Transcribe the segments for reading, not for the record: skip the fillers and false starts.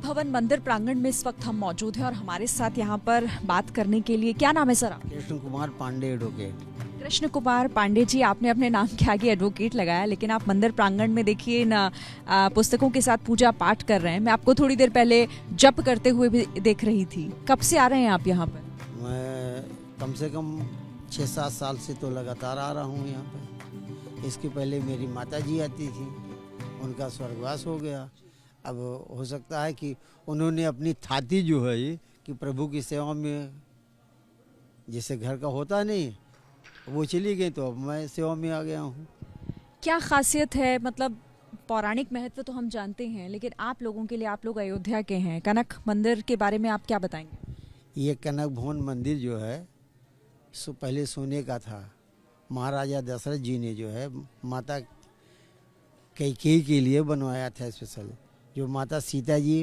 भवन मंदिर प्रांगण में इस वक्त हम मौजूद हैं और हमारे साथ यहाँ पर बात करने के लिए, क्या नाम है सर आप? कृष्ण कुमार पांडे एडवोकेट। कृष्ण कुमार पांडे जी, आपने अपने नाम के आगे एडवोकेट लगाया, लेकिन आप मंदिर प्रांगण में देखिए ना पुस्तकों के साथ पूजा पाठ कर रहे हैं। मैं आपको थोड़ी देर पहले जप करते हुए भी देख रही थी। कब से आ रहे हैं आप यहाँ पर? मैं कम से कम 6-7 साल से तो लगातार आ रहा हूँ यहाँ पर। इसके पहले मेरी माता जी आती थी, उनका स्वर्गवास हो गया। अब हो सकता है कि उन्होंने अपनी थाती जो है ये कि प्रभु की सेवा में, जैसे घर का होता नहीं, वो चली गई, तो अब मैं सेवा में आ गया हूँ। क्या खासियत है? मतलब पौराणिक महत्व तो हम जानते हैं, लेकिन आप लोगों के लिए, आप लोग अयोध्या के हैं, कनक मंदिर के बारे में आप क्या बताएंगे? ये कनक भवन मंदिर जो है पहले सोने का था। महाराजा दशरथ जी ने जो है माता कैकेयी के लिए बनवाया था स्पेशल। जो माता सीता जी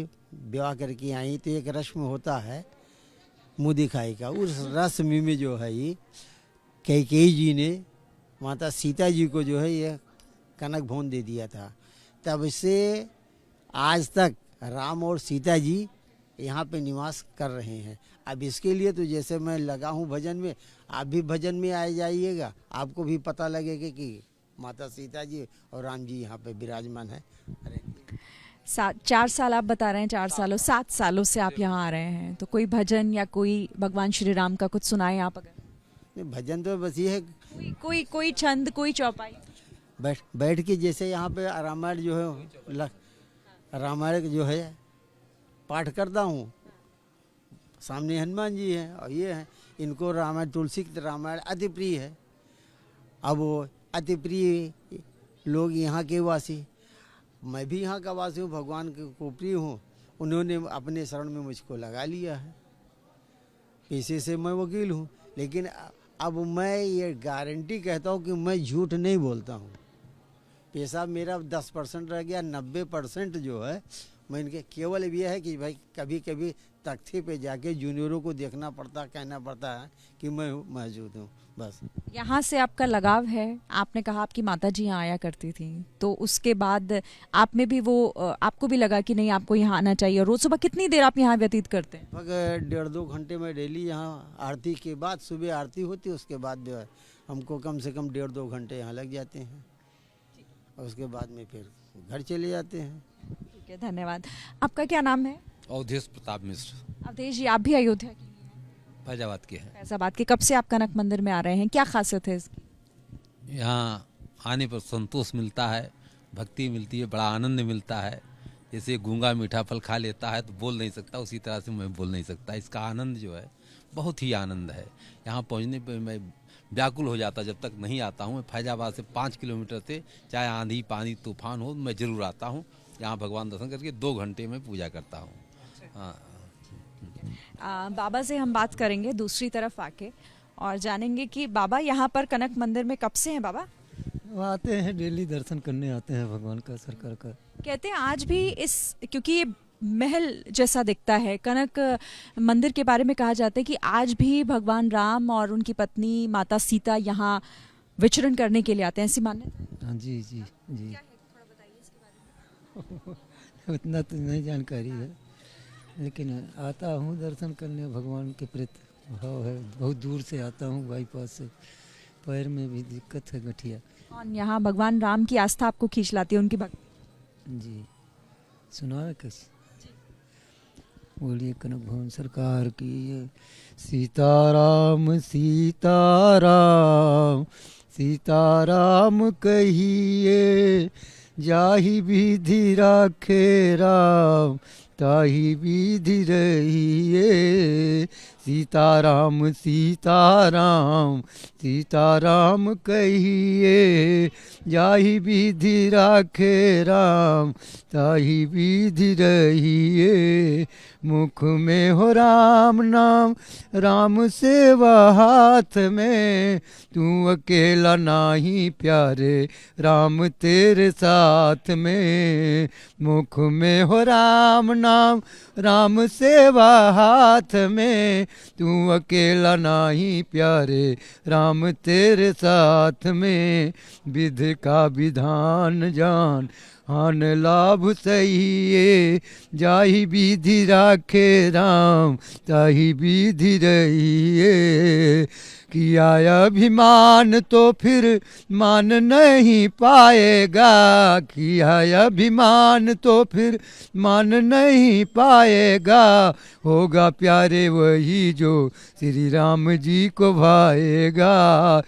विवाह करके आई तो एक रस्म होता है मुँह दिखाई का, उस रस्म में जो है ये कैकेयी जी ने माता सीता जी को जो है ये कनक भवन दे दिया था। तब से आज तक राम और सीता जी यहाँ पे निवास कर रहे हैं। अब इसके लिए तो जैसे मैं लगा हूँ भजन में, आप भी भजन में आ जाइएगा, आपको भी पता लगेगा कि माता सीता जी और राम जी यहाँ पे विराजमान है। 4 साल आप बता रहे हैं, 4 सालों 7 सालों से आप यहाँ आ रहे हैं, तो कोई भजन या कोई भगवान श्री राम का कुछ सुनाए आप अगर? नहीं, भजन तो बस ये है कोई छंद, कोई चौपाई बैठ के, जैसे यहाँ पे रामायण जो है रामायण जो है पाठ करता हूँ। सामने हनुमान जी हैं और ये हैं, इनको रामायण, तुलसी की रामायण अति प्रिय है। अब वो अति प्रिय लोग यहाँ के वासी, मैं भी यहाँ का वासी हूँ, भगवान को प्रिय हूँ। उन्होंने अपने शरण में मुझको लगा लिया है। पेशे से मैं वकील हूँ, लेकिन अब मैं ये गारंटी कहता हूँ कि मैं झूठ नहीं बोलता हूँ। पेशा मेरा 10% रह गया, 90% जो है मैं इनके केवल ये है कि भाई कभी कभी तख्ते पे जाके जूनियरों को देखना पड़ता, कहना पड़ता है कि मैं मौजूद हूँ, बस। यहाँ से आपका लगाव है। आपने कहा आपकी माता जी यहाँ आया करती थी, तो उसके बाद आप में भी वो आपको भी लगा कि नहीं, आपको यहाँ आना चाहिए। रोज सुबह कितनी देर आप यहाँ व्यतीत करते हैं? लगभग 1.5-2 घंटे में डेली यहाँ आरती के बाद, सुबह आरती होती है, उसके बाद जो है हमको कम से कम 1.5-2 घंटे यहाँ लग जाते हैं और उसके बाद में फिर घर चले जाते हैं। ठीक है, धन्यवाद। आपका क्या नाम है? अवधेश प्रताप मिश्र। अवधेश जी, आप भी अयोध्या के हैं? फैजाबाद के हैं। फैजाबाद के। कब से आप कनक मंदिर में आ रहे हैं? क्या खासियत है इसकी? यहाँ आने पर संतोष मिलता है, भक्ति मिलती है, बड़ा आनंद मिलता है। जैसे गूंगा मीठा फल खा लेता है तो बोल नहीं सकता, उसी तरह से मैं बोल नहीं सकता। इसका आनंद जो है बहुत ही आनंद है। यहाँ पहुँचने पर मैं व्याकुल हो जाता जब तक नहीं आता हूँ। मैं फैजाबाद से 5 किलोमीटर से, चाहे आंधी पानी तूफान हो, मैं ज़रूर आता हूँ। यहाँ भगवान दर्शन करके 2 घंटे में पूजा करता हूँ। हाँ, बाबा से हम बात करेंगे दूसरी तरफ आके और जानेंगे कि बाबा यहाँ पर कनक मंदिर में कब से हैं बाबा? आते हैं, डेली दर्शन करने आते हैं भगवान का, सरकार का। कहते हैं आज भी क्योंकि ये महल जैसा दिखता है, कनक मंदिर के बारे में कहा जाता है कि आज भी भगवान राम और उनकी पत्नी माता सीता यहाँ विचरण करने के लिए आते हैं, ऐसी मान्यता? हाँ जी जी जी। उतना तो नहीं जानकारी है, लेकिन आता हूँ दर्शन करने। भगवान के प्रति भाव है, बहुत दूर से आता हूँ, बाईपास से। पैर में भी दिक्कत है, गठिया। और यहाँ भगवान राम की आस्था आपको खींच लाती है, उनकी भक्ति? जी, सुना है कैसे? बोलिए कनक भवन सरकार की। सीताराम सीताराम सीताराम कहिए, जाहि विधि राखे राम, ताहि विधि रहिए। सीताराम सीताराम सीताराम कहिए, जाहि विधि राखे राम, ताहि विधि रहिए। मुख में हो राम नाम, राम सेवा हाथ में, तू अकेला नाही प्यारे, राम तेरे साथ में। मुख में हो राम नाम, राम सेवा हाथ में, तू अकेला नाही प्यारे राम तेरे साथ में। विधि का विधान जान आन लाभ सही, जाहि विधि राखे राम ताहि विधि रहिए। किया अभिमान तो फिर मान नहीं पाएगा, किया अभिमान तो फिर मान नहीं पाएगा। होगा प्यारे वही जो श्री राम जी को भाएगा।